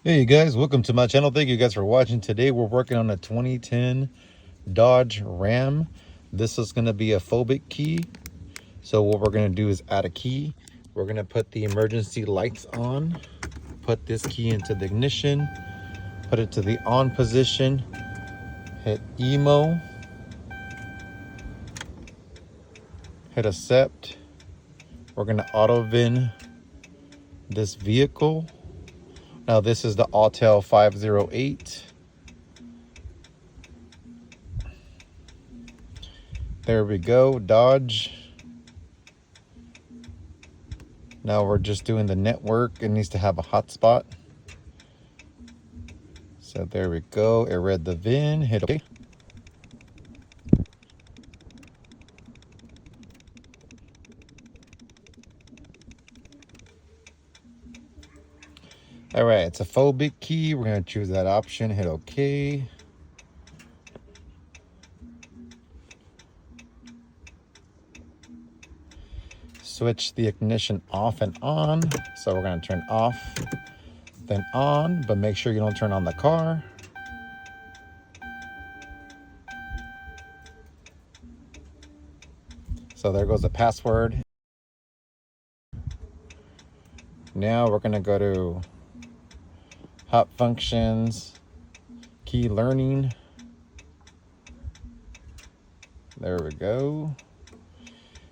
Hey guys, welcome to my channel. Thank you guys for watching. Today we're working on a 2010 Dodge Ram. This is going to be a Fobik key. So what we're going to do is add a key. We're going to put the emergency lights on, put this key into the ignition, put it to the on position, hit emo, hit accept. We're going to auto VIN this vehicle. Now this is the Autel 508. There we go, Dodge. Now we're just doing the network. It needs to have a hotspot. So there we go. It read the VIN, hit OK. All right, it's a Fobik key. We're gonna choose that option, hit OK. Switch the ignition off and on. So we're gonna turn off, then on, but make sure you don't turn on the car. So there goes the password. Now we're gonna go to Hop Functions, Key Learning. There we go.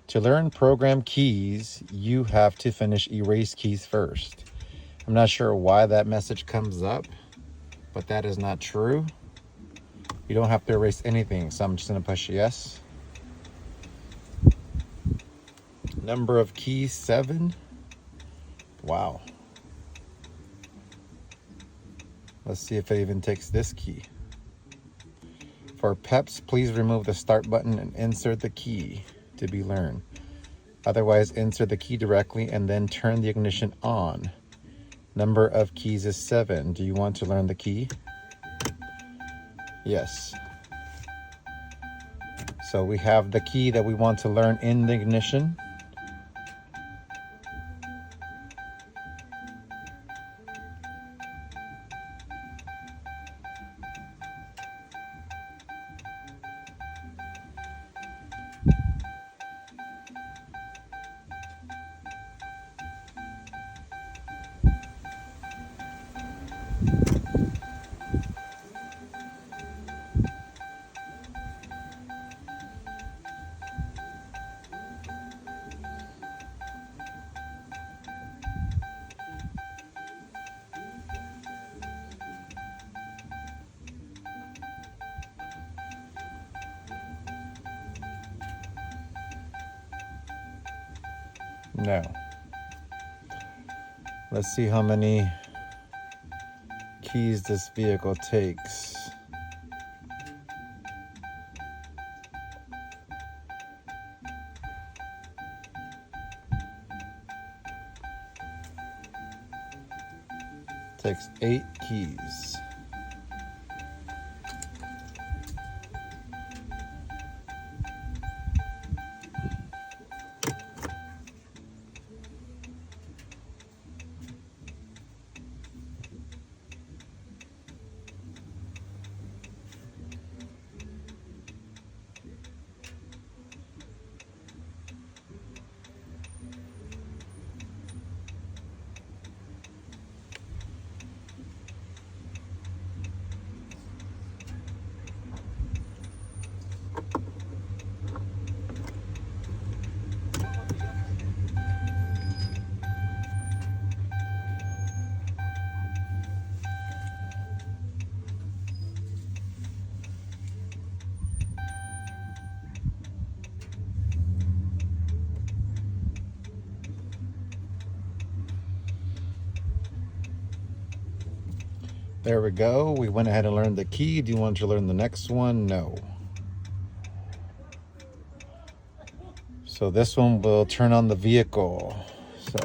To learn program keys, you have to finish erase keys first. I'm not sure why that message comes up, but that is not true. You don't have to erase anything, so I'm just gonna push yes. Number of keys, 7. Wow. Let's see if it even takes this key. For PEPs, please remove the start button and insert the key to be learned. Otherwise, insert the key directly and then turn the ignition on. Number of keys is 7. Do you want to learn the key? Yes. So we have the key that we want to learn in the ignition. No. Let's see how many keys this vehicle takes. Takes 8 keys. There we go. We went ahead and learned the key. Do you want to learn the next one? No. So this one will turn on the vehicle. So